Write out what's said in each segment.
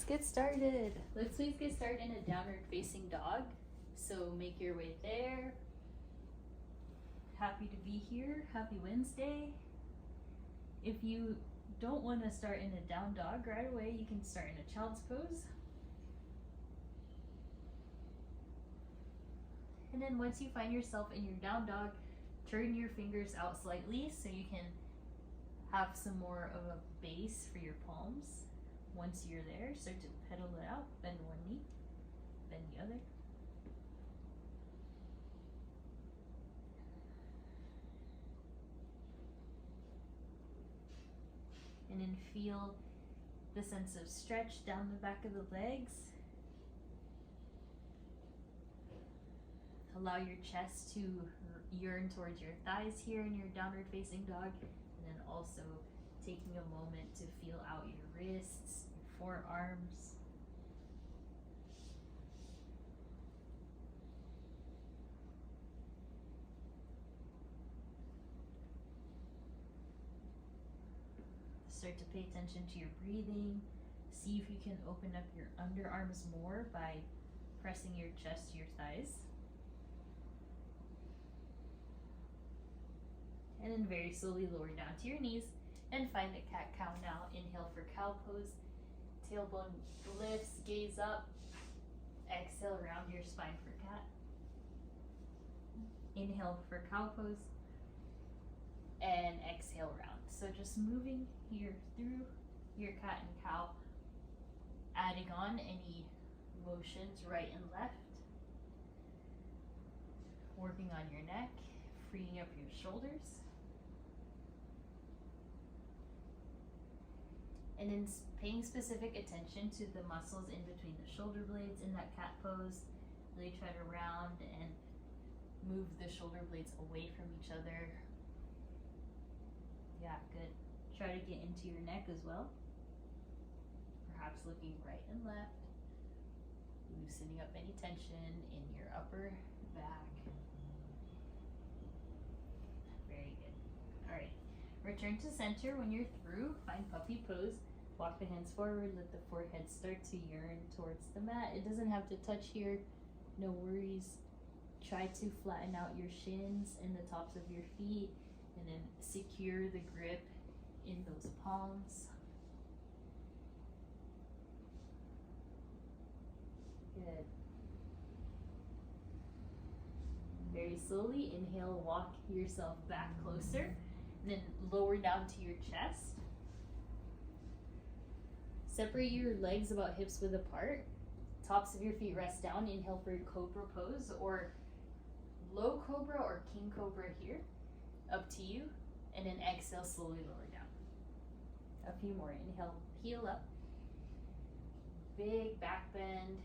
get started. Let's please get started in a downward facing dog. So make your way there. Happy to be here. Happy Wednesday. If you don't want to start in a down dog right away, you can start in a child's pose. And then once you find yourself in your down dog, turn your fingers out slightly so you can have some more of a base for your palms. Once you're there, start to pedal it out. Bend one knee, bend the other. And then feel the sense of stretch down the back of the legs. Allow your chest to yearn towards your thighs here in your downward facing dog. And then also taking a moment to feel out your wrists, your forearms. Start to pay attention to your breathing. See if you can open up your underarms more by pressing your chest to your thighs. And then very slowly lower down to your knees and find a cat-cow now. Inhale for cow pose. Tailbone lifts, gaze up. Exhale, round your spine for cat. Inhale for cow pose. And exhale, round. So just moving here through your cat and cow. Adding on any motions right and left. Working on your neck. Freeing up your shoulders. And then paying specific attention to the muscles in between the shoulder blades in that cat pose. Really try to round and move the shoulder blades away from each other. Yeah, good. Try to get into your neck as well. Perhaps looking right and left. Loosening up any tension in your upper back. Very good. All right. Return to center when you're through. Find puppy pose. Walk the hands forward. Let the forehead start to yearn towards the mat. It doesn't have to touch here. No worries. Try to flatten out your shins and the tops of your feet. And then secure the grip in those palms. Good. Very slowly, inhale, walk yourself back closer. And then lower down to your chest. Separate your legs about hips width apart. Tops of your feet rest down. Inhale for cobra pose or low cobra or king cobra here. Up to you. And then exhale, slowly lower down. A few more. Inhale, heel up. Big back bend.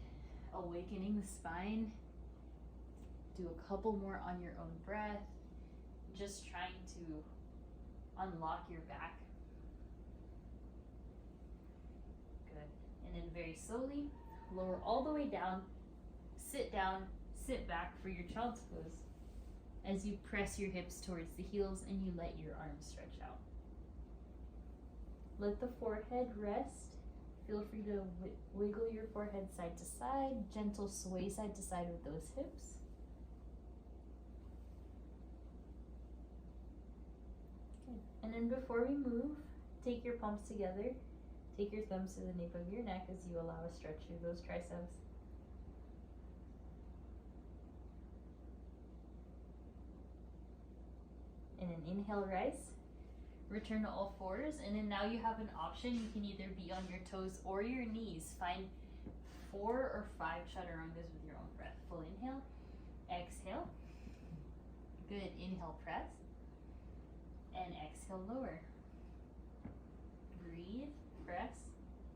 Awakening the spine. Do a couple more on your own breath. Just trying to unlock your back. Good. And then very slowly, lower all the way down, sit back for your child's pose as you press your hips towards the heels and you let your arms stretch out. Let the forehead rest. Feel free to wiggle your forehead side to side, gentle sway side to side with those hips. And then before we move, take your palms together. Take your thumbs to the nape of your neck as you allow a stretch through those triceps. And then inhale, rise. Return to all fours. And then now you have an option. You can either be on your toes or your knees. Find 4 or 5 chaturangas with your own breath. Full inhale. Exhale. Good. Inhale, press. And exhale, lower. Breathe, press,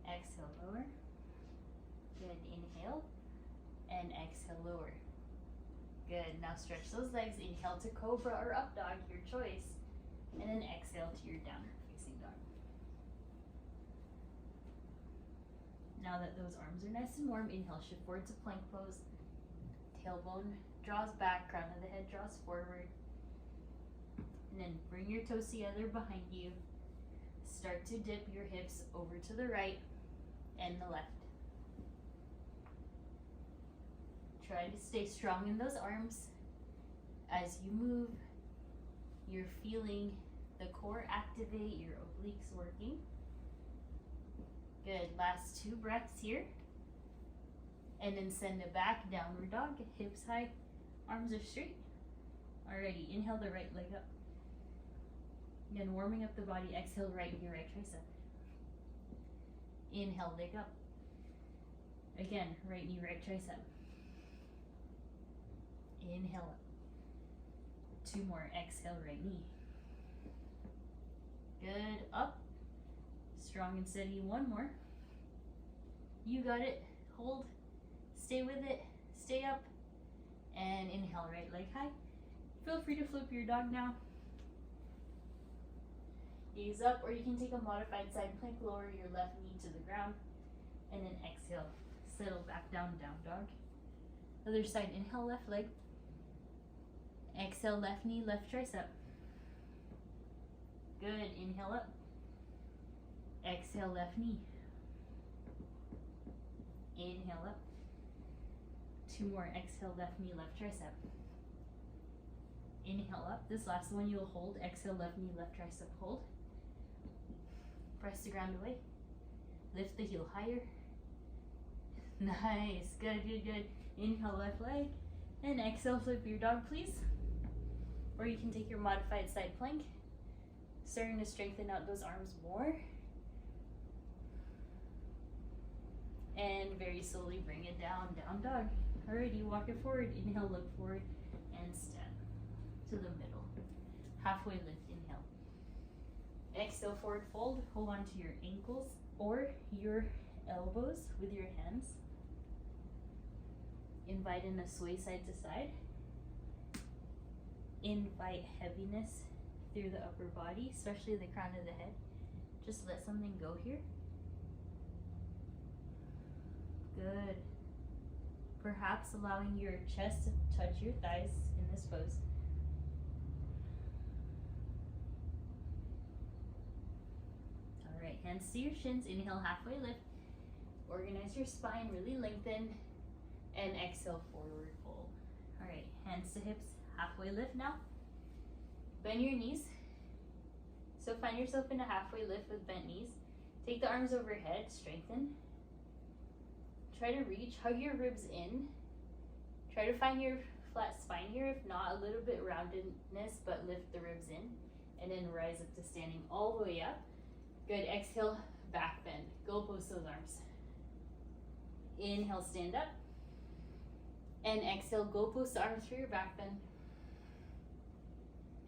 exhale, lower. Good, inhale, and exhale, lower. Good, now stretch those legs. Inhale to cobra or up dog, your choice. And then exhale to your downward facing dog. Now that those arms are nice and warm, inhale, shift forward to plank pose. Tailbone draws back, crown of the head draws forward. And then bring your toes together behind you. Start to dip your hips over to the right and the left. Try to stay strong in those arms. As you move, you're feeling the core activate, your obliques working. Good, last 2 breaths here. And then send it back, downward dog, hips high, arms are straight. Alrighty, inhale the right leg up. Again, warming up the body, exhale right knee, right tricep. Inhale, leg up. Again, right knee, right tricep. Inhale up. 2 more, exhale, right knee. Good, up. Strong and steady, 1 more. You got it, hold, stay with it, stay up. And inhale, right leg high. Feel free to flip your dog now. Gaze up, or you can take a modified side plank, lower your left knee to the ground, and then exhale, settle back down, down dog. Other side, inhale, left leg. Exhale, left knee, left tricep. Good, inhale up. Exhale, left knee. Inhale up. 2 more, exhale, left knee, left tricep. Inhale up. This last one you'll hold. Exhale, left knee, left tricep, hold. Press the ground away. Lift the heel higher. Nice, good, good, good. Inhale, left leg. And exhale, flip your dog, please. Or you can take your modified side plank. Starting to strengthen out those arms more. And very slowly bring it down, down dog. Alrighty, walk it forward. Inhale, look forward, and step to the middle. Halfway lift, inhale. Exhale, forward fold. Hold on to your ankles or your elbows with your hands. Invite in a sway side to side. Invite heaviness through the upper body, especially the crown of the head. Just let something go here. Good. Perhaps allowing your chest to touch your thighs in this pose. Alright, hands to your shins. Inhale, halfway lift. Organize your spine, really lengthen. And exhale, forward fold. Alright, hands to hips, halfway lift now. Bend your knees. So find yourself in a halfway lift with bent knees. Take the arms overhead, strengthen. Try to reach, hug your ribs in. Try to find your flat spine here. If not, a little bit roundedness, but lift the ribs in. And then rise up to standing all the way up. Good, exhale, back bend. Go post those arms. Inhale, stand up. And exhale, go post the arms for your back bend.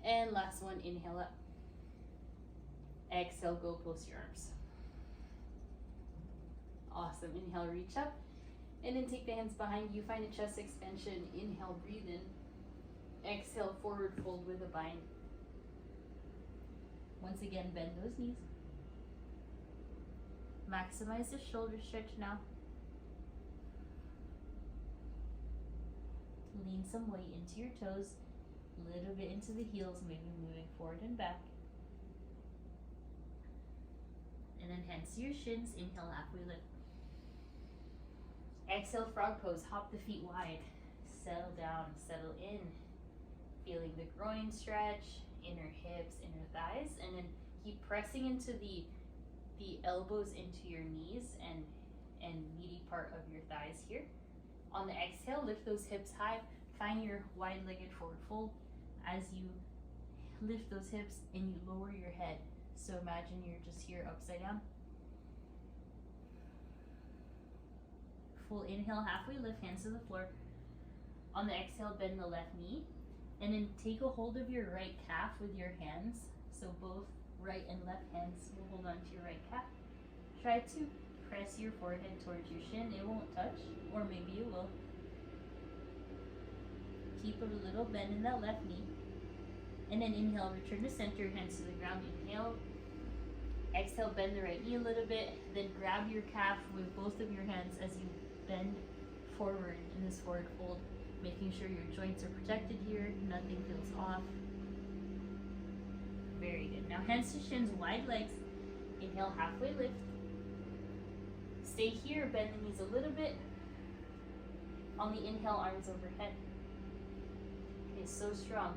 And last one, inhale up. Exhale, go post your arms. Awesome, inhale, reach up. And then take the hands behind you, find a chest extension. Inhale, breathe in. Exhale, forward fold with a bind. Once again, bend those knees. Maximize the shoulder stretch now. Lean some weight into your toes, a little bit into the heels, maybe moving forward and back. And then hands to your shins, inhale, halfway lift. Exhale, frog pose, hop the feet wide. Settle down, settle in. Feeling the groin stretch, inner hips, inner thighs, and then keep pressing into the elbows into your knees and meaty part of your thighs here. On the exhale, lift those hips high. Find your wide-legged forward fold as you lift those hips and you lower your head. So imagine you're just here upside down. Full inhale, halfway lift, hands to the floor. On the exhale, bend the left knee. And then take a hold of your right calf with your hands. So both right and left hands will hold on to your right calf. Try to press your forehead towards your shin. It won't touch, or maybe it will. Keep a little bend in that left knee. And then inhale, return to center, hands to the ground. Inhale. Exhale, bend the right knee a little bit. Then grab your calf with both of your hands as you bend forward in this forward fold, making sure your joints are protected here, nothing feels off. Very good. Now hands to shins, wide legs. Inhale, halfway lift. Stay here, bend the knees a little bit. On the inhale, arms overhead. Okay, so strong.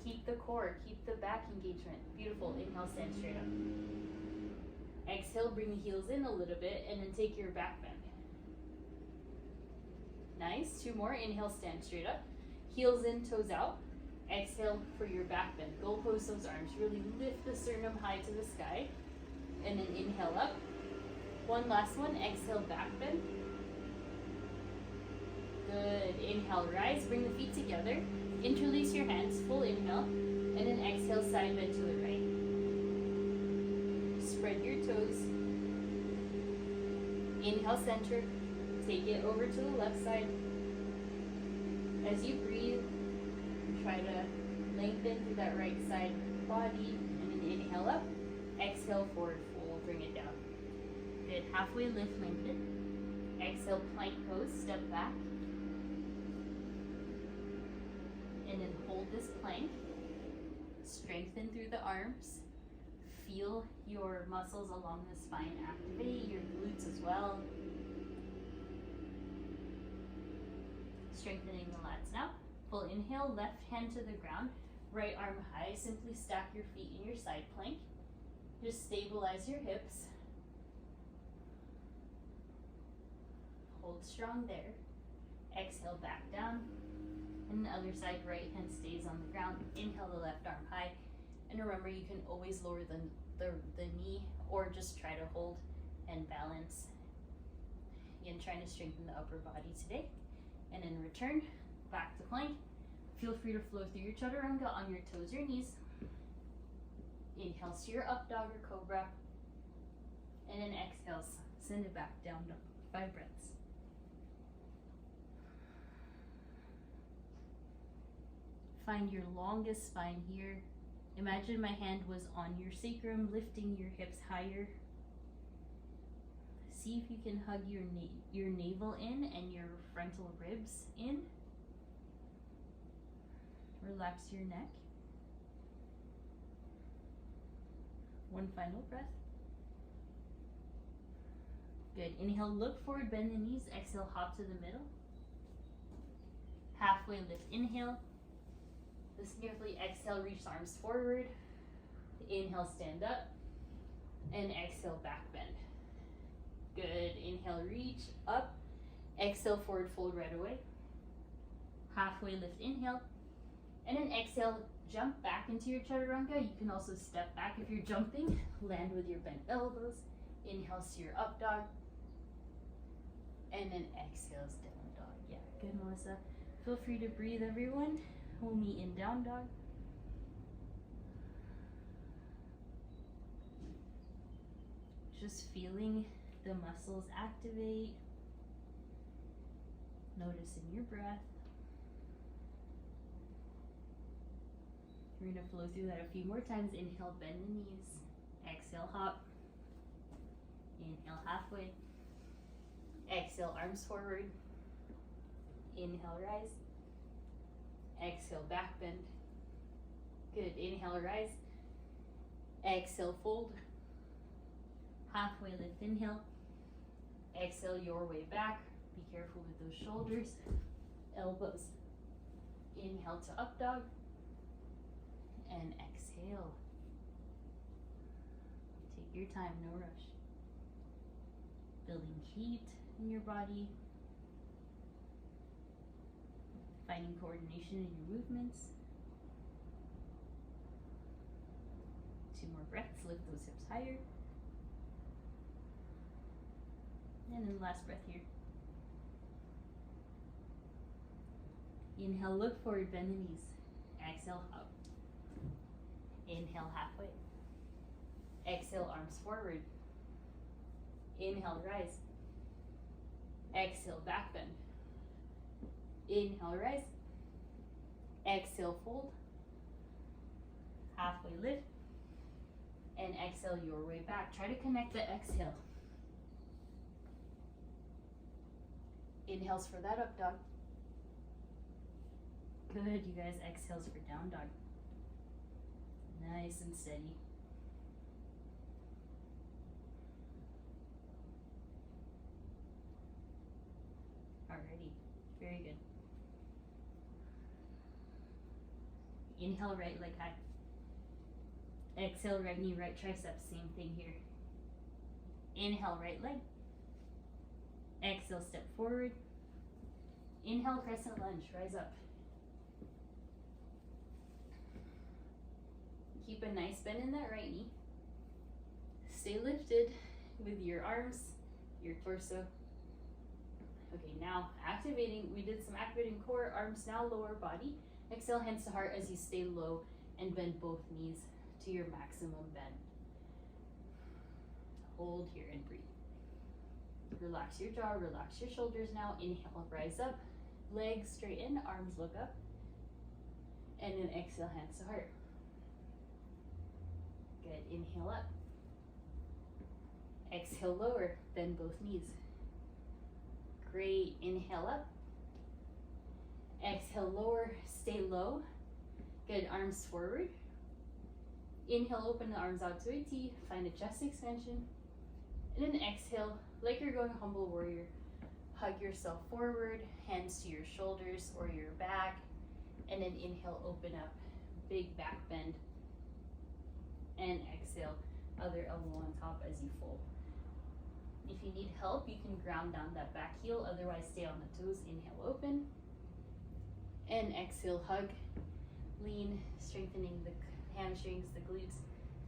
Keep the core, keep the back engagement. Beautiful. Inhale, stand straight up. Exhale, bring the heels in a little bit and then take your back bend. Nice. 2 more. Inhale, stand straight up. Heels in, toes out. Exhale for your back bend. Go pose those arms. Really lift the sternum high to the sky. And then inhale up. One last one. Exhale, back bend. Good. Inhale, rise. Bring the feet together. Interlace your hands. Full inhale. And then exhale, side bend to the right. Spread your toes. Inhale, center. Take it over to the left side. As you breathe, try to lengthen through that right side body. And then inhale up. Exhale, forward fold. Bring it down. Good. Halfway lift, lengthen. Exhale, plank pose. Step back. And then hold this plank. Strengthen through the arms. Feel your muscles along the spine activate, your glutes as well. Strengthening the lats now. Full inhale, left hand to the ground, right arm high. Simply stack your feet in your side plank. Just stabilize your hips. Hold strong there. Exhale, back down. And the other side, right hand stays on the ground. Inhale the left arm high. And remember, you can always lower the knee or just try to hold and balance. Again, trying to strengthen the upper body today. And in return, back to plank. Feel free to flow through your chaturanga on your toes or knees. Inhale, steer up dog or cobra. And then exhale, send it back down dog. 5 breaths. Find your longest spine here. Imagine my hand was on your sacrum, lifting your hips higher. See if you can hug your navel in and your frontal ribs in. Relax your neck. One final breath. Good. Inhale, look forward, bend the knees. Exhale, hop to the middle. Halfway lift, inhale. Listen carefully. Exhale, reach the arms forward. Inhale, stand up. And exhale, back bend. Good. Inhale, reach up. Exhale, forward fold right away. Halfway lift, inhale. And then exhale, jump back into your chaturanga. You can also step back if you're jumping. Land with your bent elbows. Inhale, steer up dog. And then exhale, down dog. Yeah, good, Melissa. Feel free to breathe, everyone. We'll meet in down dog. Just feeling the muscles activate. Noticing your breath. We're going to flow through that a few more times. Inhale, bend the knees. Exhale, hop. Inhale, halfway. Exhale, arms forward. Inhale, rise. Exhale, back bend. Good. Inhale, rise. Exhale, fold. Halfway lift, inhale. Exhale your way back. Be careful with those shoulders. Elbows. Inhale to up dog. And exhale. Take your time, no rush. Building heat in your body. Finding coordination in your movements. 2 more breaths, lift those hips higher. And then last breath here. Inhale, look forward, bend the knees. Exhale, up. Inhale, halfway. Exhale, arms forward. Inhale, rise. Exhale, back bend. Inhale, rise. Exhale, fold. Halfway lift. And exhale your way back. Try to connect the exhale. Inhales for that up dog. Good, you guys. Exhales for down dog. Nice and steady. Alrighty. Very good. Inhale, right leg high. Exhale, right knee, right tricep. Same thing here. Inhale, right leg. Exhale, step forward. Inhale, crescent lunge, rise up. Keep a nice bend in that right knee. Stay lifted with your arms, your torso. Okay, now activating, we did some activating core, arms now, lower body. Exhale, hands to heart as you stay low and bend both knees to your maximum bend. Hold here and breathe. Relax your jaw, relax your shoulders now. Inhale, rise up, legs straighten, arms look up. And then exhale, hands to heart. Good, inhale up. Exhale, lower, bend both knees. Great, inhale up. Exhale, lower, stay low. Good, arms forward. Inhale, open the arms out to a T, find a chest extension. And then exhale, like you're going humble warrior. Hug yourself forward, hands to your shoulders or your back. And then inhale, open up, big back bend. And exhale, other elbow on top as you fold. If you need help, you can ground down that back heel, otherwise stay on the toes. Inhale, open. And exhale, hug. Lean, strengthening the hamstrings, the glutes.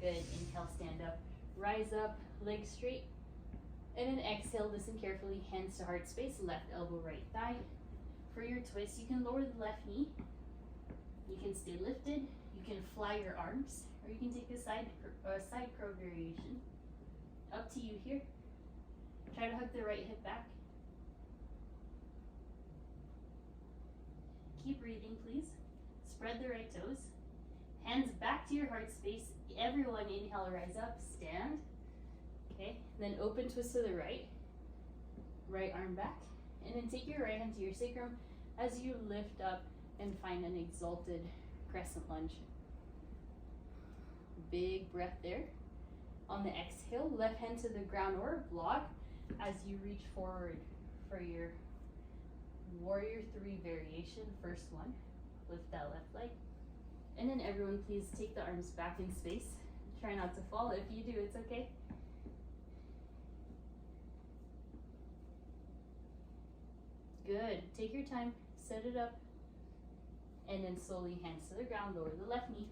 Good, inhale, stand up. Rise up, legs straight. And then exhale, listen carefully, hands to heart space, left elbow, right thigh. For your twist, you can lower the left knee. You can stay lifted. You can fly your arms, or you can take a side crow variation. Up to you here. Try to hug the right hip back. Keep breathing, please. Spread the right toes. Hands back to your heart space. Everyone inhale, rise up, stand. Okay, then open twist to the right. Right arm back. And then take your right hand to your sacrum as you lift up and find an exalted crescent lunge. Big breath there. On the exhale, left hand to the ground or block as you reach forward for your warrior 3 variation. First one, lift that left leg. And then everyone please take the arms back in space. Try not to fall. If you do, it's okay. Good, take your time, set it up. And then slowly hands to the ground, lower the left knee.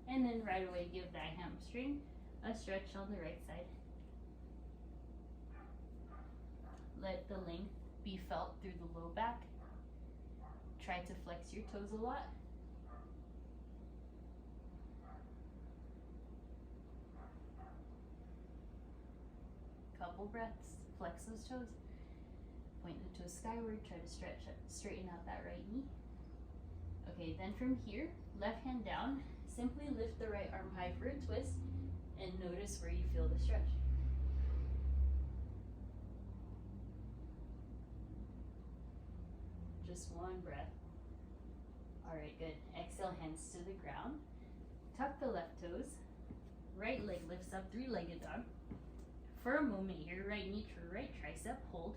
And then right away give that hamstring a stretch on the right side. Let the length be felt through the low back. Try to flex your toes a lot. Couple breaths, flex those toes. Point the toes skyward, try to stretch up, straighten out that right knee. Okay, then from here, left hand down, simply lift the right arm high for a twist and notice where you feel the stretch. Just one breath. All right, good. Exhale, hands to the ground. Tuck the left toes. Right leg lifts up, 3-legged dog. For a moment here, right knee to right tricep, hold.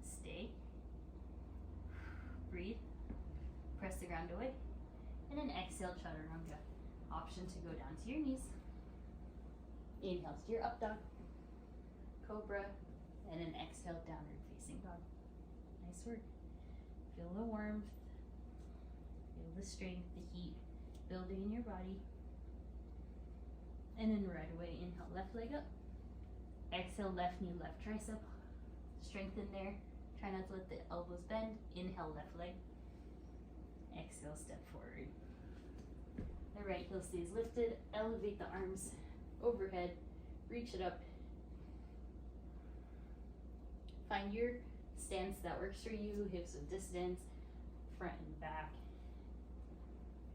Stay. Breathe. Press the ground away. And then exhale, chaturanga. Option to go down to your knees. Inhale to your up dog. Cobra. And then exhale, downward facing dog. Nice work. Feel the warmth. Feel the strength, the heat building in your body. And then right away, inhale, left leg up. Exhale, left knee, left tricep. Strengthen there. Try not to let the elbows bend. Inhale, left leg. Exhale, step forward. The right heel stays lifted. Elevate the arms overhead. Reach it up. Find your stance that works for you. Hips with distance, front and back.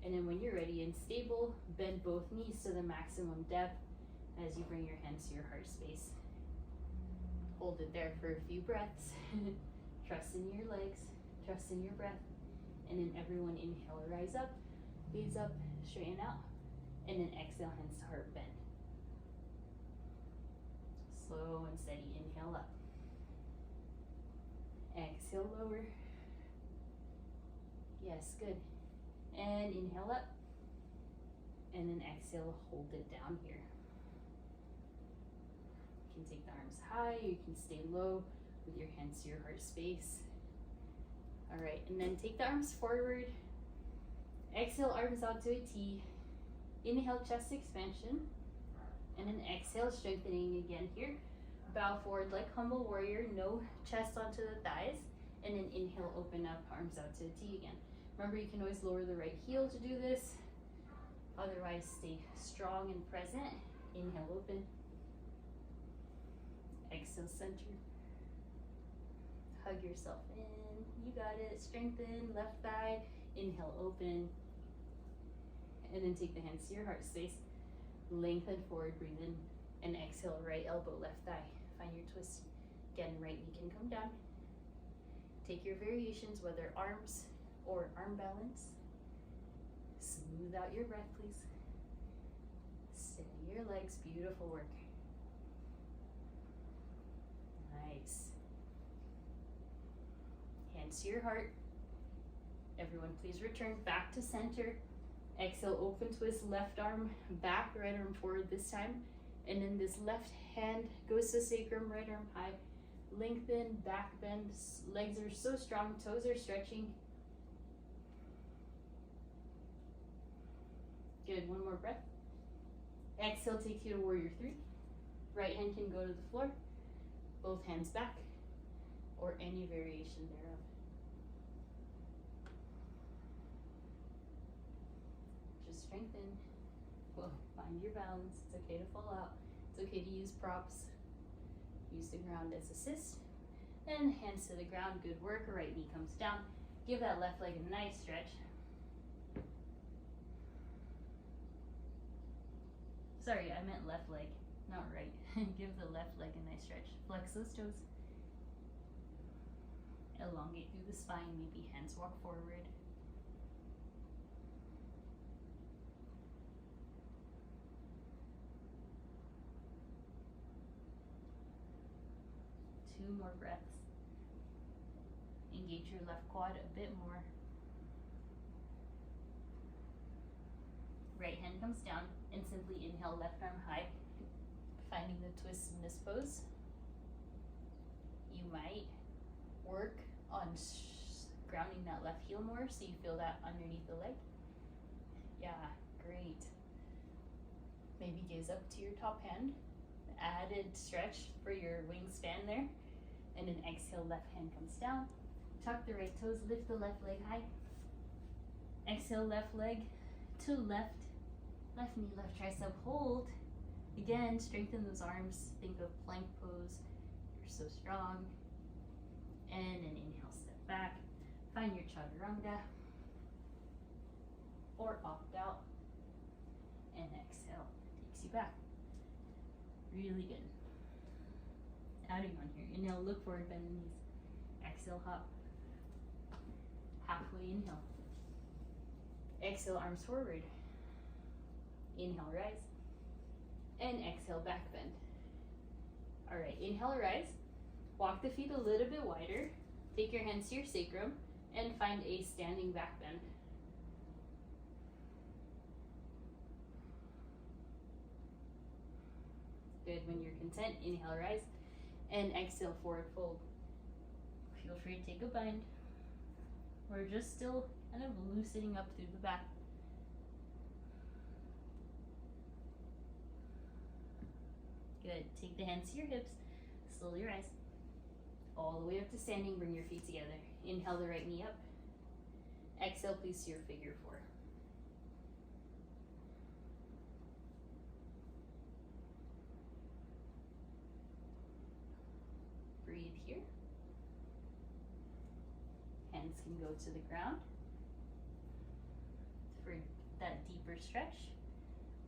And then when you're ready and stable, bend both knees to the maximum depth as you bring your hands to your heart space. Hold it there for a few breaths. Trust in your legs, trust in your breath. And then everyone inhale, rise up, gaze up, straighten out. And then exhale, hands to heart, bend. Slow and steady, inhale up. Exhale, lower. Yes, good. And inhale up. And then exhale, hold it down here. You can take the arms high, you can stay low with your hands to your heart space. All right, and then take the arms forward. Exhale, arms out to a T. Inhale, chest expansion. And then exhale, strengthening again here. Bow forward like humble warrior, no chest onto the thighs. And then inhale, open up, arms out to a T again. Remember, you can always lower the right heel to do this. Otherwise, stay strong and present. Inhale, open. Exhale, center. Hug yourself in. You got it. Strengthen, left thigh. Inhale, open. And then take the hands to your heart space. Lengthen forward, breathe in. And exhale, right elbow, left thigh. Find your twist. Again, right knee can come down. Take your variations, whether arms or arm balance. Smooth out your breath, please. Steady your legs, beautiful work. Nice. Hands to your heart. Everyone, please return back to center. Exhale, open twist, left arm back, right arm forward this time. And then this left hand goes to sacrum, right arm high. Lengthen, back bend, legs are so strong, toes are stretching. Good, one more breath. Exhale takes you to warrior 3. Right hand can go to the floor, both hands back, or any variation thereof. Just strengthen. Well, find your balance. It's okay to fall out. It's okay to use props. Use the ground as assist. And hands to the ground, good work. Right knee comes down. Give that left leg a nice stretch. Sorry, I meant left leg, not right. Give the left leg a nice stretch. Flex those toes. Elongate through the spine, maybe hands walk forward. Two more breaths. Engage your left quad a bit more. Right hand comes down and simply inhale, left arm high, finding the twist in this pose. You might work on grounding that left heel more so you feel that underneath the leg. Yeah, great. Maybe gaze up to your top hand. Added stretch for your wingspan there. And then exhale, left hand comes down. Tuck the right toes, lift the left leg high. Exhale, left leg to left. Left knee, left tricep, hold. Again, strengthen those arms. Think of plank pose. You're so strong. And then inhale, step back. Find your chaturanga. Or opt out. And exhale, takes you back. Really good. Adding on here. Inhale, look forward, bend the knees. Exhale, hop. Halfway inhale. Exhale, arms forward. Inhale, rise. And exhale, back bend. All right, inhale, rise. Walk the feet a little bit wider. Take your hands to your sacrum and find a standing back bend. Good. When you're content, inhale, rise. And exhale, forward fold. Feel free to take a bind. We're just still kind of loosening up through the back. Good. Take the hands to your hips. Slowly rise. All the way up to standing. Bring your feet together. Inhale the right knee up. Exhale, please, to your figure 4. Breathe here. Hands can go to the ground. For that deeper stretch,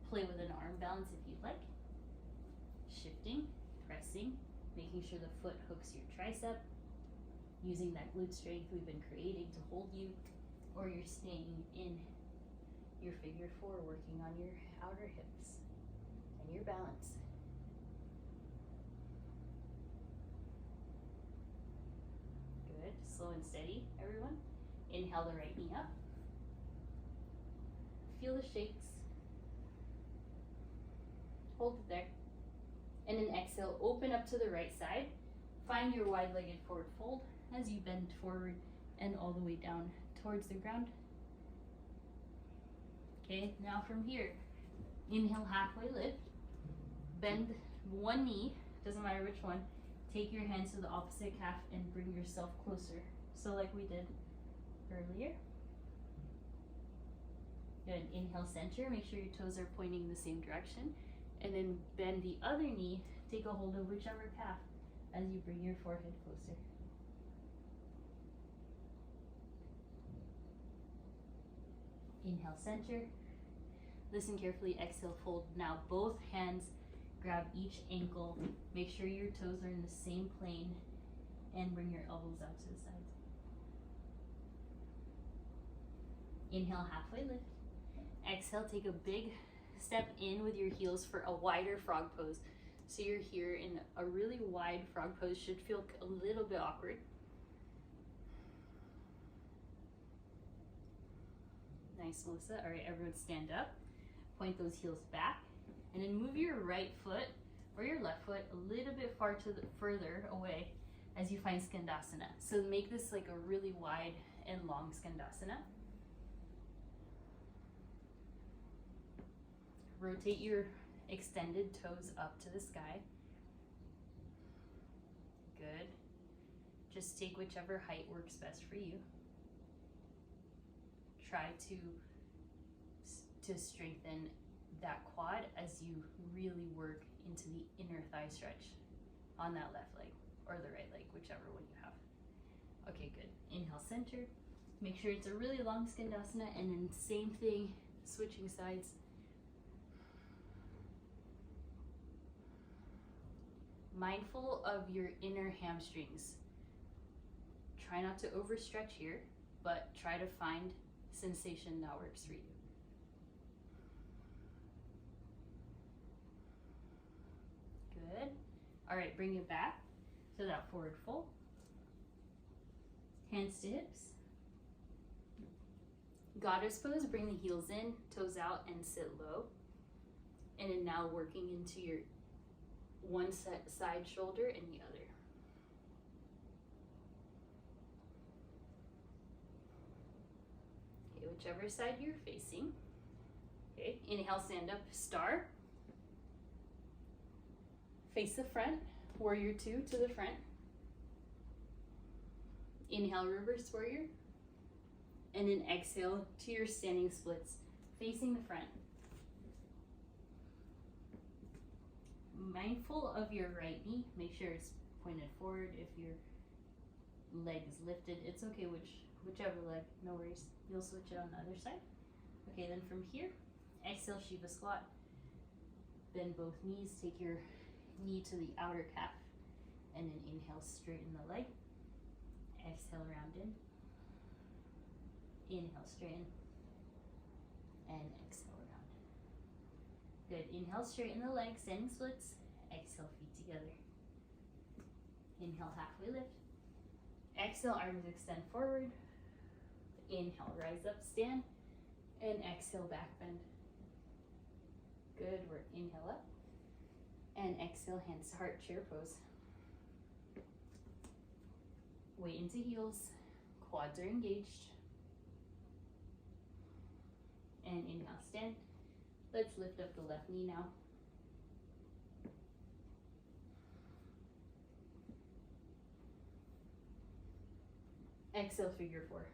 play with an arm balance if you'd like. Shifting, pressing, making sure the foot hooks your tricep, using that glute strength we've been creating to hold you, or you're staying in your figure 4, working on your outer hips and your balance. Good, slow and steady, everyone. Inhale the right knee up. Feel the shakes. Hold it there. And then exhale, open up to the right side. Find your wide-legged forward fold as you bend forward and all the way down towards the ground. Okay, now from here, inhale, halfway lift. Bend one knee, doesn't matter which one. Take your hands to the opposite calf and bring yourself closer. So like we did earlier. Good, inhale, center, make sure your toes are pointing the same direction. And then bend the other knee, take a hold of whichever calf as you bring your forehead closer. Inhale, center. Listen carefully, exhale, fold. Now both hands grab each ankle. Make sure your toes are in the same plane and bring your elbows out to the sides. Inhale, halfway lift. Exhale, take a big step in with your heels for a wider frog pose. So you're here in a really wide frog pose. Should feel a little bit awkward. Nice, Melissa. All right, everyone stand up. Point those heels back. And then move your right foot or your left foot a little bit further away as you find Skandasana. So make this like a really wide and long Skandasana. Rotate your extended toes up to the sky. Good. Just take whichever height works best for you. Try to strengthen that quad as you really work into the inner thigh stretch on that left leg or the right leg, whichever one you have. Okay, good. Inhale, center. Make sure it's a really long Skandasana, and then same thing, switching sides. Mindful of your inner hamstrings. Try not to overstretch here, but try to find sensation that works for you. Good. All right, bring it back to that forward fold. Hands to hips. Goddess pose, bring the heels in, toes out, and sit low. And then now working into your one side shoulder and the other. Okay, whichever side you're facing. Okay, inhale, stand up, star. Face the front, warrior two to the front. Inhale, reverse warrior. And then exhale to your standing splits, facing the front. Mindful of your right knee, make sure it's pointed forward. If your leg is lifted, it's okay, whichever leg, no worries. You'll switch it on the other side. Okay, then from here, exhale, Shiva squat. Bend both knees, take your knee to the outer calf, and then inhale, straighten the leg. Exhale, round in. Inhale, straighten. And exhale, round. Good. Inhale, straighten the leg, standing splits. Exhale, feet together. Inhale, halfway lift. Exhale, arms extend forward. Inhale, rise up, stand. And exhale, back bend. Good work. Inhale up. And exhale, hands to heart, chair pose. Weight into heels. Quads are engaged. And inhale, stand. Let's lift up the left knee now. Exhale, figure four.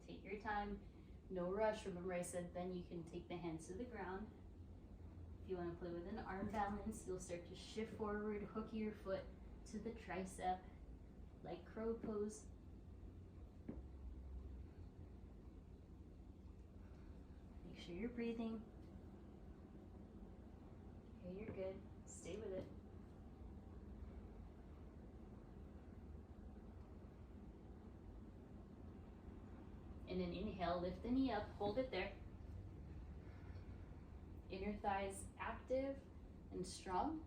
Take your time, no rush. Remember I said then you can take the hands to the ground. If you want to play with an arm balance, you'll start to shift forward, hook your foot to the tricep, like crow pose. Make sure you're breathing. Okay, you're good. Stay with it. And then inhale, lift the knee up, hold it there. Inner thighs active and strong.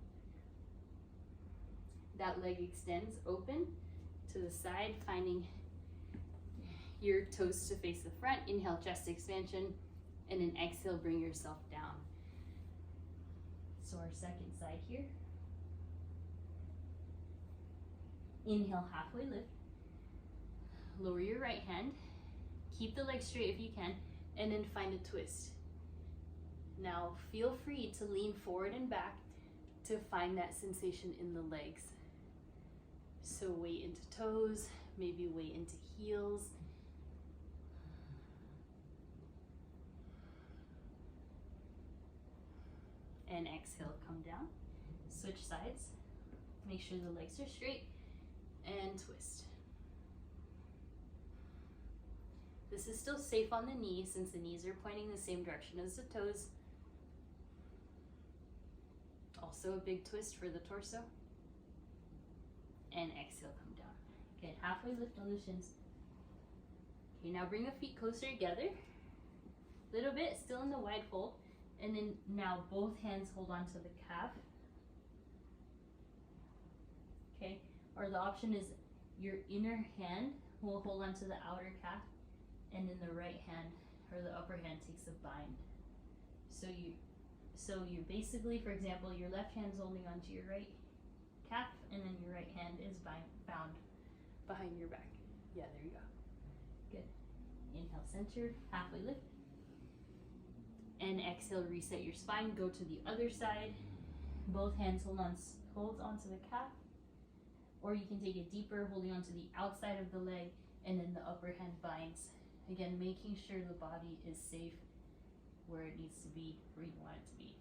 That leg extends open to the side, finding your toes to face the front. Inhale, chest expansion, and then exhale, bring yourself down. So our second side here. Inhale, halfway lift. Lower your right hand. Keep the leg straight if you can, and then find a twist. Now feel free to lean forward and back to find that sensation in the legs. So weight into toes, maybe weight into heels. And exhale, come down. Switch sides. Make sure the legs are straight and twist. This is still safe on the knees since the knees are pointing the same direction as the toes. Also a big twist for the torso. And exhale, come down. Good, halfway lift on the shins. Okay, now bring the feet closer together. Little bit, still in the wide fold. And then now both hands hold on to the calf. Okay, or the option is your inner hand will hold on to the outer calf, and then the right hand or the upper hand takes a bind. So you basically, for example, your left hand's holding onto your right calf, and then your right hand is bound behind your back. Yeah, there you go. Good. Inhale, center, halfway lift. And exhale, reset your spine, go to the other side. Both hands hold onto the calf, or you can take it deeper, holding onto the outside of the leg, and then the upper hand binds. Again, making sure the body is safe where it needs to be, where you want it to be.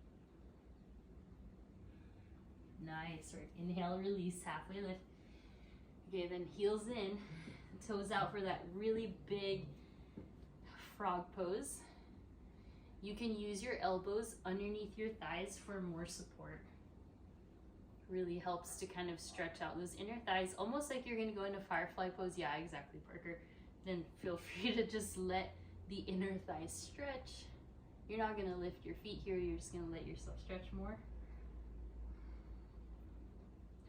Nice. Right. Inhale, release, halfway lift. Okay, then heels in, toes out for that really big frog pose. You can use your elbows underneath your thighs for more support. Really helps to kind of stretch out those inner thighs, almost like you're gonna go into firefly pose. Yeah, exactly, Parker. Then feel free to just let the inner thighs stretch. You're not gonna lift your feet here, you're just gonna let yourself stretch more.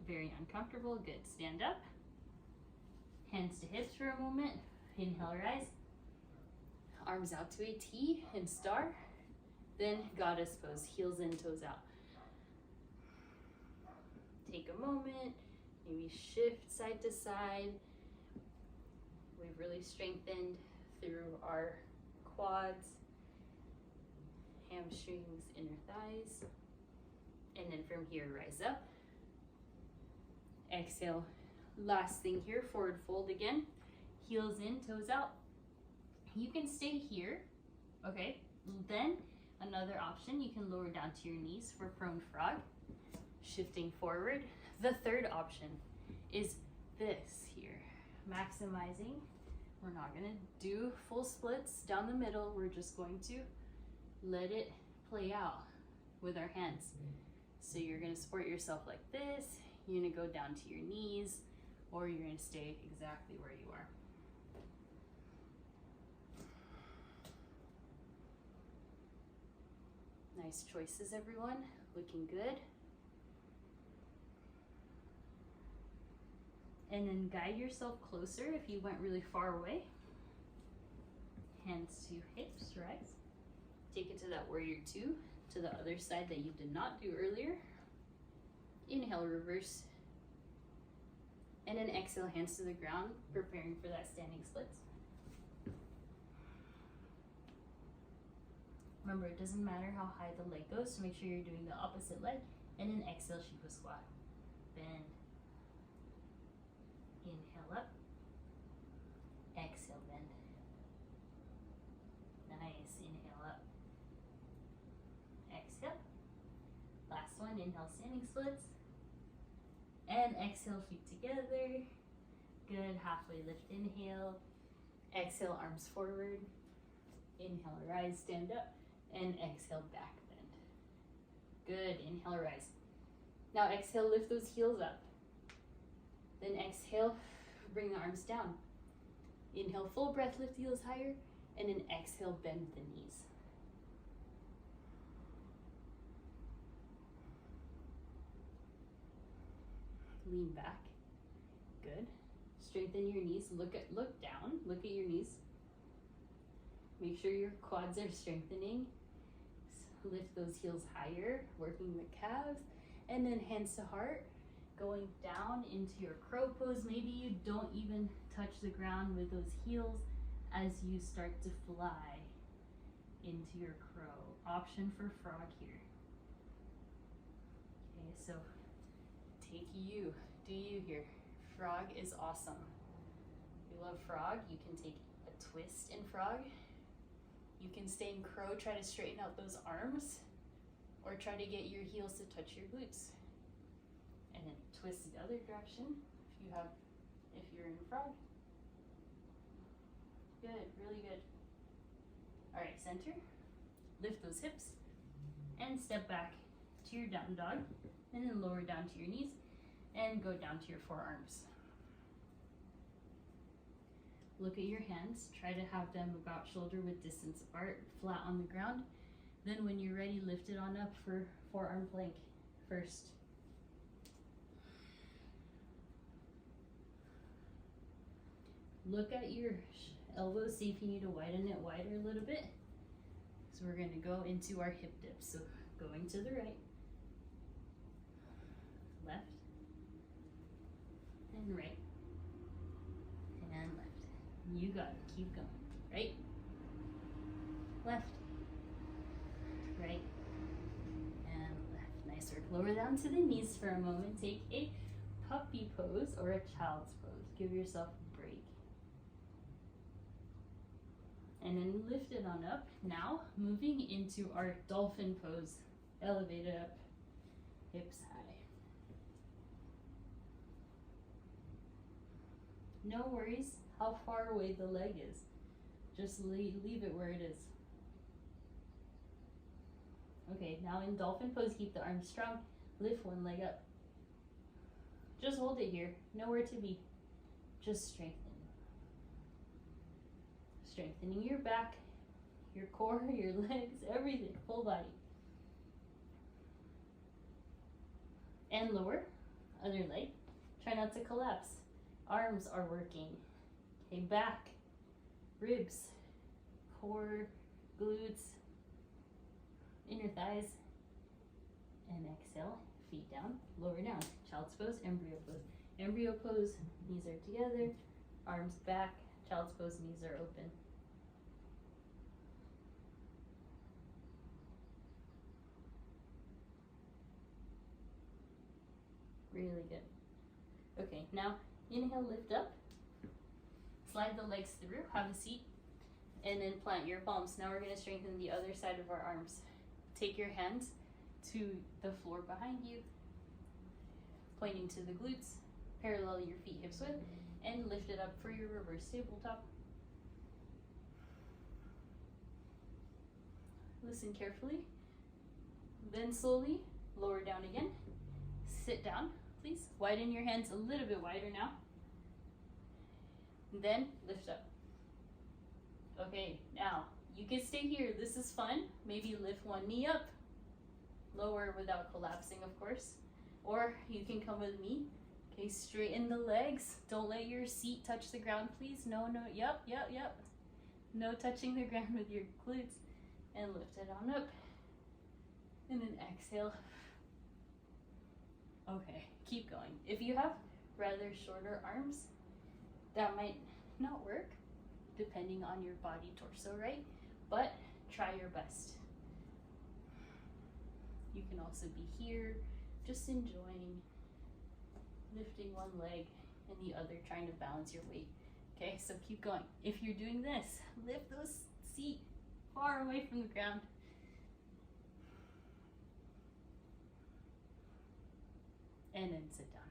Very uncomfortable, good, stand up. Hands to hips for a moment. Inhale, rise. Arms out to a T and star. Then goddess pose, heels in, toes out. Take a moment, maybe shift side to side. We've really strengthened through our quads, hamstrings, inner thighs. And then from here, rise up. Exhale. Last thing here, forward fold again. Heels in, toes out. You can stay here, okay? Then another option, you can lower down to your knees for prone frog, shifting forward. The third option is this here, maximizing. We're not gonna do full splits down the middle. We're just going to let it play out with our hands. So you're gonna support yourself like this. You're gonna go down to your knees, or you're gonna stay exactly where you are. Nice choices, everyone. Looking good. And then guide yourself closer if you went really far away. Hands to hips, rise. Take it to that warrior two, to the other side that you did not do earlier. Inhale, reverse. And then exhale, hands to the ground, preparing for that standing splits. Remember, it doesn't matter how high the leg goes, so make sure you're doing the opposite leg. And then exhale, Shiva squat. Bend. Inhale up. Exhale, bend. Nice. Inhale up. Exhale. Last one, inhale, standing splits. And exhale, feet together. Good. Halfway lift, inhale. Exhale, arms forward. Inhale, rise, stand up. And exhale, back bend. Good, inhale, rise. Now exhale, lift those heels up. Then exhale, bring the arms down. Inhale, full breath, lift the heels higher. And then exhale, bend the knees. lean back. Good. Strengthen your knees. Look down. Look at your knees. Make sure your quads are strengthening. Lift those heels higher, working the calves, and then hands to heart, going down into your crow pose. Maybe you don't even touch the ground with those heels as you start to fly into your crow. Option for frog here. Okay, so take you, do you here. Frog is awesome. If you love frog, you can take a twist in frog. You can stay in crow, try to straighten out those arms, or try to get your heels to touch your glutes. And then twist the other direction if you're in frog. Good, really good. All right, center. Lift those hips and step back to your down dog, and then lower down to your knees and go down to your forearms. Look at your hands. Try to have them about shoulder width distance apart, flat on the ground. Then when you're ready, lift it on up for forearm plank first. Look at your elbows, see if you need to widen it wider a little bit. So we're going to go into our hip dip. So going to the right, left, and right, and left. You got it. Keep going. Right, left, right, and left. Nice work. Lower down to the knees for a moment. Take a puppy pose or a child's pose. Give yourself a break. And then lift it on up. Now, moving into our dolphin pose. Elevate it up, hips high. No worries how far away the leg is. Just leave it where it is. Okay, now in dolphin pose, keep the arms strong. Lift one leg up. Just hold it here. Nowhere to be. Just strengthen. Strengthening your back, your core, your legs, everything, full body. And lower, other leg. Try not to collapse. Arms are working. Okay, back, ribs, core, glutes, inner thighs. And exhale, feet down, lower down. Child's pose, embryo pose. Embryo pose, knees are together, arms back. Child's pose, knees are open. Really good. Okay, now inhale, lift up. Slide the legs through, have a seat, and then plant your palms. Now we're going to strengthen the other side of our arms. Take your hands to the floor behind you, pointing to the glutes. Parallel your feet hips width, and lift it up for your reverse tabletop. Listen carefully. Then slowly lower down again. Sit down, please. Widen your hands a little bit wider now. Then lift up. Okay, now you can stay here. This is fun. Maybe lift one knee up. Lower without collapsing, of course. Or you can come with me. Okay, straighten the legs. Don't let your seat touch the ground, please. No, yep. No touching the ground with your glutes. And lift it on up. And then exhale. Okay, keep going. If you have rather shorter arms, that might not work, depending on your body torso, right? But try your best. You can also be here, just enjoying lifting one leg and the other, trying to balance your weight. Okay, so keep going. If you're doing this, lift those feet far away from the ground. And then sit down.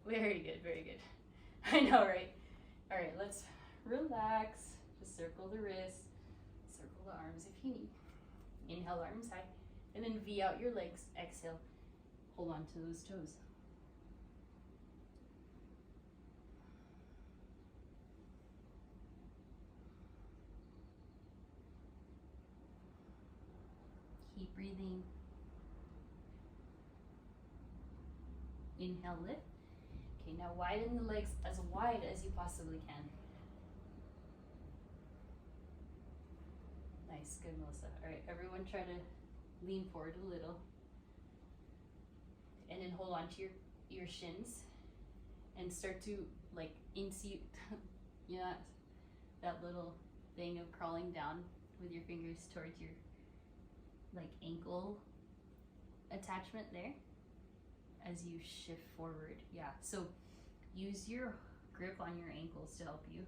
Very good, very good. I know, right? All right, let's relax. Just circle the wrists, circle the arms if you need. Inhale, arms high, and then V out your legs. Exhale, hold on to those toes. Keep breathing. Inhale, lift. Okay, now widen the legs as wide as you possibly can. Nice, good, Melissa. All right, everyone try to lean forward a little. And then hold on to your shins and start to like insert, yeah, that little thing of crawling down with your fingers towards your like ankle attachment there as you shift forward. Yeah, so use your grip on your ankles to help you.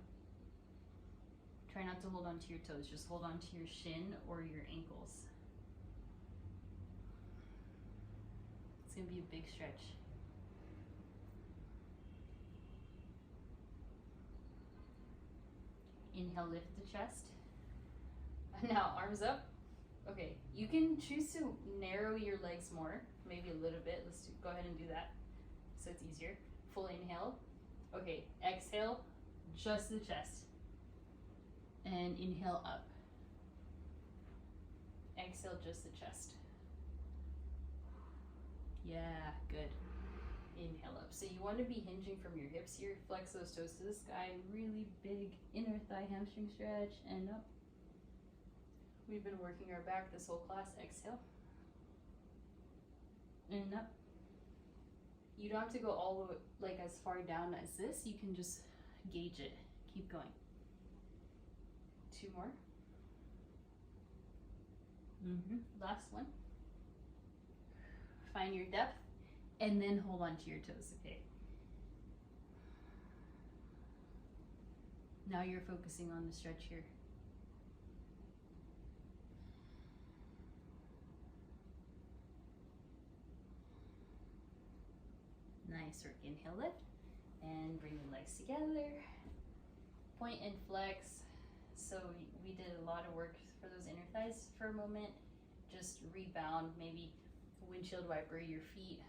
Try not to hold on to your toes, just hold on to your shin or your ankles. It's gonna be a big stretch. Inhale, lift the chest. Now arms up. Okay, you can choose to narrow your legs more, maybe a little bit. Let's go ahead and do that so it's easier. Full inhale. Okay, exhale, just the chest. And inhale up. Exhale, just the chest. Yeah, good. Inhale up. So you want to be hinging from your hips here. Flex those toes to the sky. Really big inner thigh hamstring stretch and up. We've been working our back this whole class. Exhale. And up. You don't have to go all the way, like as far down as this. You can just gauge it. Keep going. 2 more. Last one. Find your depth and then hold on to your toes, okay? Now you're focusing on the stretch here. Nice work. Inhale, lift, and bring the legs together. Point and flex. So we did a lot of work for those inner thighs for a moment. Just rebound, maybe windshield wiper your feet,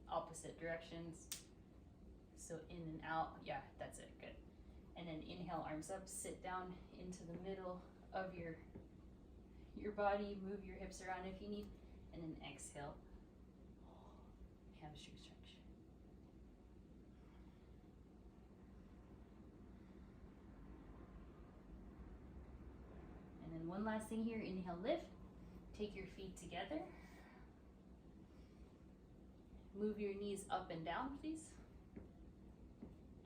opposite directions. So in and out, yeah, that's it, good. And then inhale, arms up, sit down into the middle of your body, move your hips around if you need, and then exhale, hamstring stretch. And then one last thing here, inhale, lift, take your feet together. Move your knees up and down, please.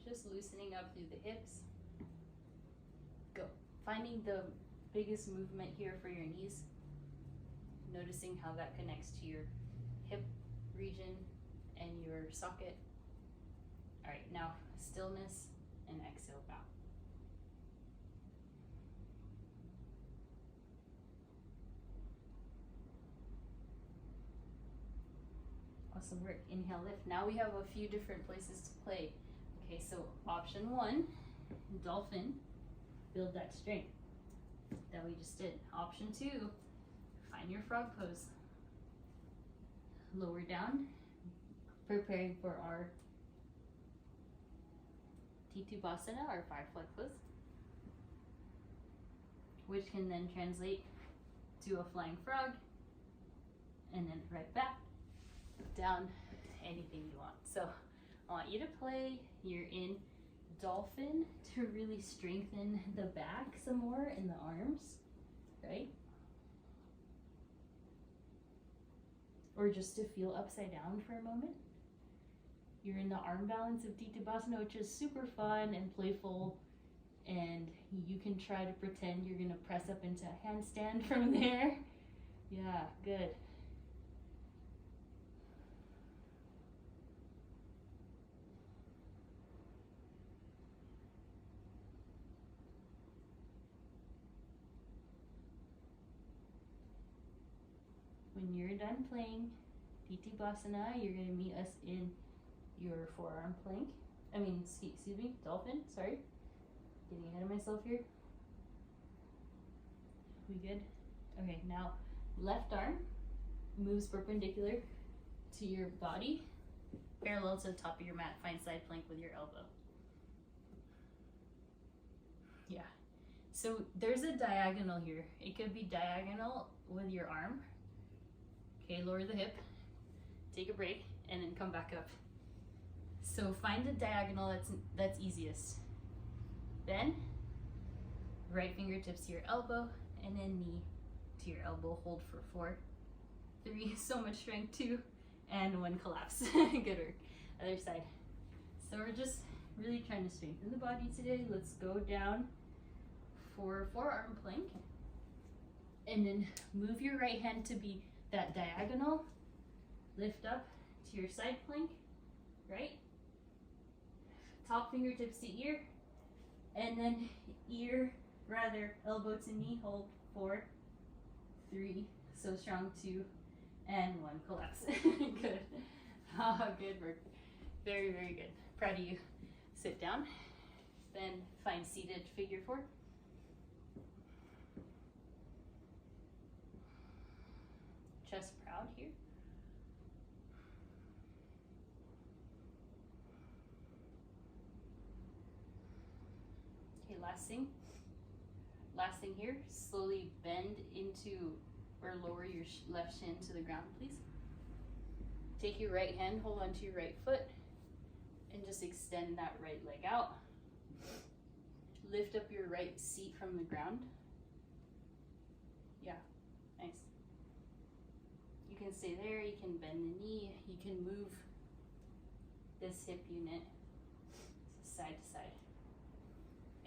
Just loosening up through the hips. Go. Finding the biggest movement here for your knees. Noticing how that connects to your hip region and your socket. All right, now stillness and exhale, bow. Awesome work. Inhale, lift. Now we have a few different places to play. Okay, so option 1, dolphin, build that strength that we just did. Option 2, find your frog pose. Lower down, preparing for our Titubasana, our firefly pose, which can then translate to a flying frog, and then right back, down, anything you want. So I want you to play, you're in dolphin to really strengthen the back some more in the arms, right? Or just to feel upside down for a moment. You're in the arm balance of Titubasana, which is super fun and playful, and you can try to pretend you're gonna press up into a handstand from there. Yeah, good. When you're done playing Titubasana, you're going to meet us in your forearm plank. Excuse me, dolphin, sorry. Getting ahead of myself here. We good? Okay, now left arm moves perpendicular to your body, parallel to the top of your mat. Find side plank with your elbow. Yeah. So there's a diagonal here. It could be diagonal with your arm. Okay, lower the hip, take a break, and then come back up. So find a diagonal that's easiest. Then right fingertips to your elbow, and then knee to your elbow. Hold for 4, 3, so much strength, 2, and 1 collapse. Good work. Other side. So we're just really trying to strengthen the body today. Let's go down for forearm plank, and then move your right hand to be that diagonal. Lift up to your side plank, right? Top fingertips to ear, and then elbow to knee. Hold 4, 3, so strong, 2, and 1 collapse. Good. Oh, good work. Very, very good. Proud of you. Sit down, then find seated figure 4. Chest proud here. Okay, last thing here, slowly bend into or lower your left shin to the ground, please. Take your right hand, hold onto your right foot, and just extend that right leg out. Lift up your right seat from the ground. Yeah, nice. You can stay there, you can bend the knee, you can move this hip unit side to side.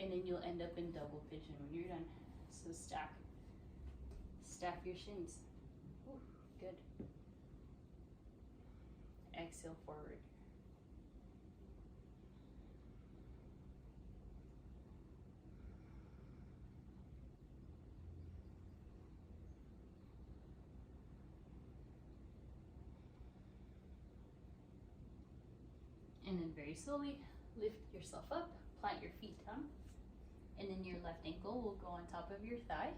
And then you'll end up in double pigeon when you're done. So stack your shins. Ooh, good. Exhale forward. And then very slowly lift yourself up, plant your feet down, and then your left ankle will go on top of your thigh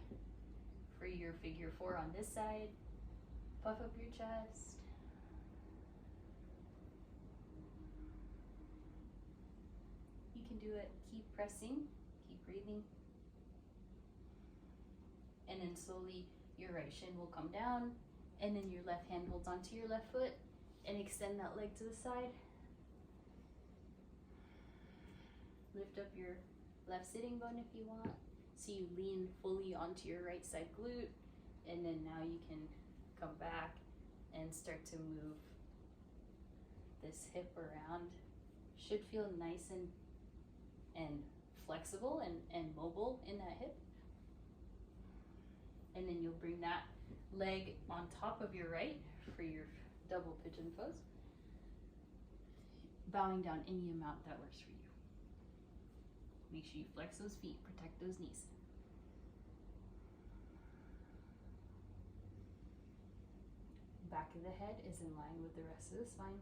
for your figure 4 on this side. Puff up your chest. You can do it. Keep pressing, keep breathing. And then slowly your right shin will come down, and then your left hand holds onto your left foot and extend that leg to the side. Lift up your left sitting bone if you want. So you lean fully onto your right side glute, and then now you can come back and start to move this hip around. Should feel nice and flexible and mobile in that hip. And then you'll bring that leg on top of your right for your double pigeon pose. Bowing down any amount that works for you. Make sure you flex those feet, protect those knees. Back of the head is in line with the rest of the spine.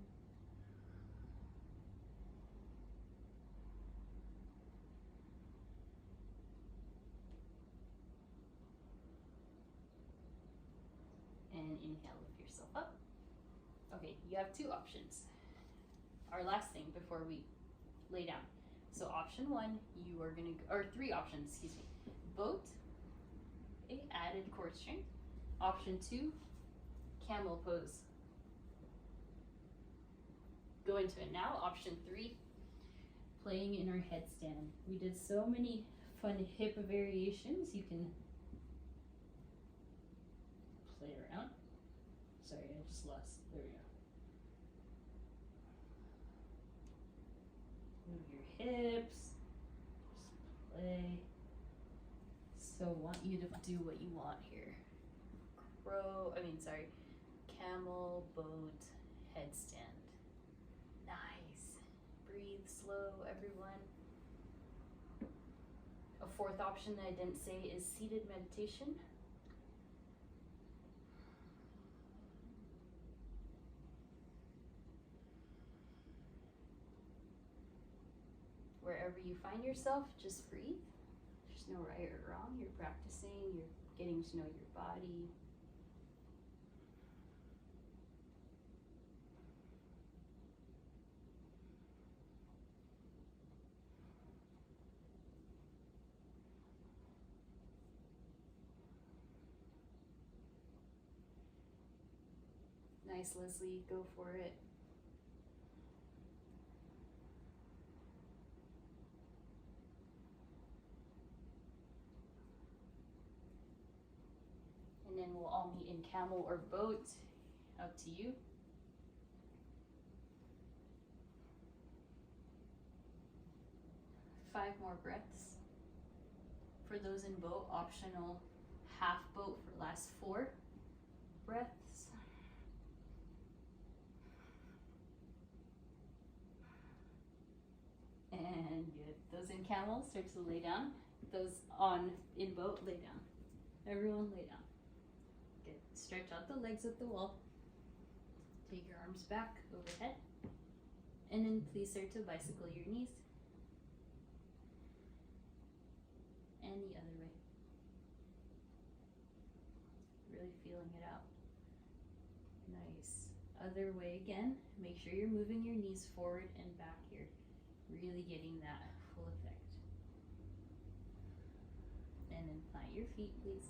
And inhale, lift yourself up. Okay, you have 2 options. Our last thing before we lay down. So option 1, you are gonna, or 3 options, excuse me. Boat, added core strength. Option 2, camel pose. Go into it now. Option 3, playing in our headstand. We did so many fun hip variations. You can play around. Sorry, I just lost. There we go. Move your hips. Just play. So want you to do what you want here. Camel, boat, headstand. Nice. Breathe slow, everyone. A 4th option that I didn't say is seated meditation. Wherever you find yourself, just breathe. There's no right or wrong. You're practicing, you're getting to know your body. Nice, Leslie, go for it. camel or boat, up to you. Five more breaths. For those in boat, optional half boat for last 4 breaths. And good. Those in camel, start to lay down. Those in boat, lay down. Everyone lay down. Good. Stretch out the legs at the wall. Take your arms back overhead. And then please start to bicycle your knees. And the other way. Really feeling it out. Nice. Other way again. Make sure you're moving your knees forward and back here. Really getting that full effect. And then plant your feet, please.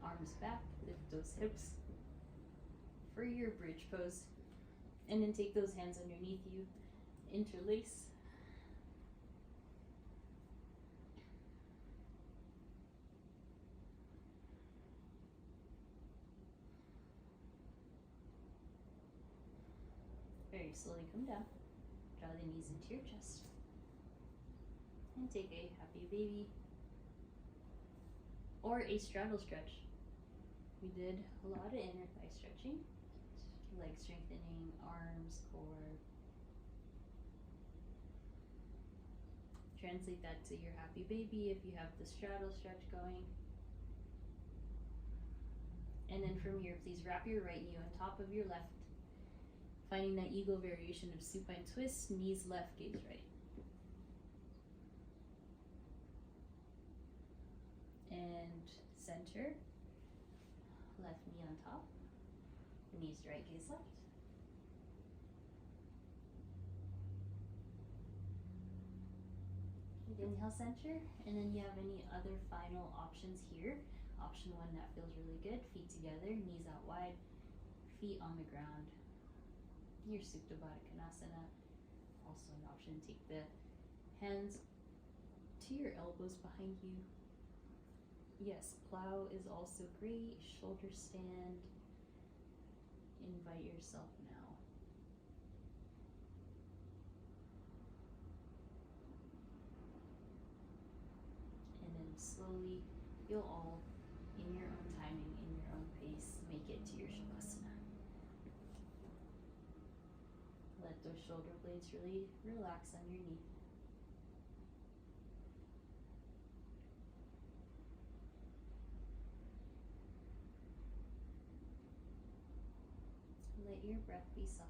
Arms back, lift those hips for your bridge pose. And then take those hands underneath you, interlace. Very slowly come down. Draw the knees into your chest. And take a happy baby. Or a straddle stretch. We did a lot of inner thigh stretching. Leg strengthening, arms, core. Translate that to your happy baby if you have the straddle stretch going. And then from here, please wrap your right knee on top of your left. Finding that eagle variation of supine twist, knees left, gaze right. And center, left knee on top, knees right, gaze left. Inhale, center, and then you have any other final options here. Option 1 that feels really good, feet together, knees out wide, feet on the ground. Your Supta Baddha Konasana, also an option. Take the hands to your elbows behind you. Yes, plow is also great. Shoulder stand. Invite yourself now. And then slowly, you'll all, in your own timing, in your own pace, make it to your Shavasana. Let those shoulder blades really relax underneath. Let your breath be soft.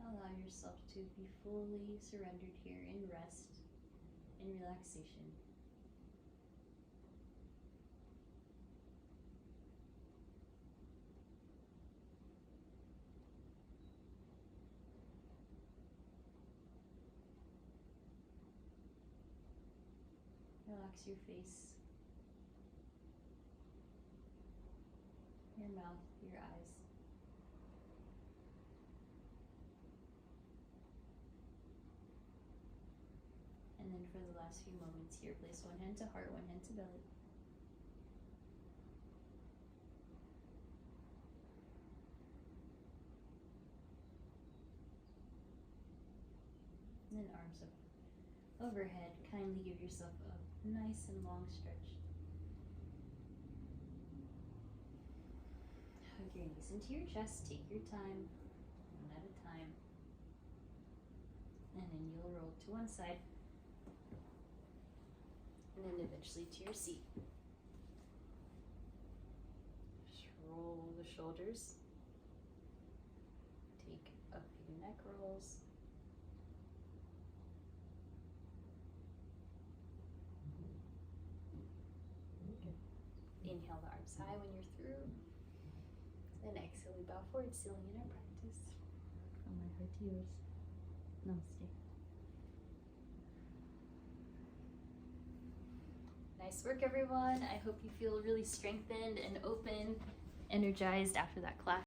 Allow yourself to be fully surrendered here in rest and relaxation. Relax your face, your mouth, your eyes. And then for the last few moments here, place one hand to heart, one hand to belly. And then arms up overhead. Kindly give yourself a nice and long stretch. Hug your knees into your chest. Take your time, one at a time. And then you'll roll to one side. And then eventually to your seat. Just roll the shoulders. Take a few neck rolls. Inhale the arms high when you're through. Then exhale, we bow forward, sealing in our practice. From my heart to yours. Namaste. Nice work, everyone. I hope you feel really strengthened and open, energized after that class.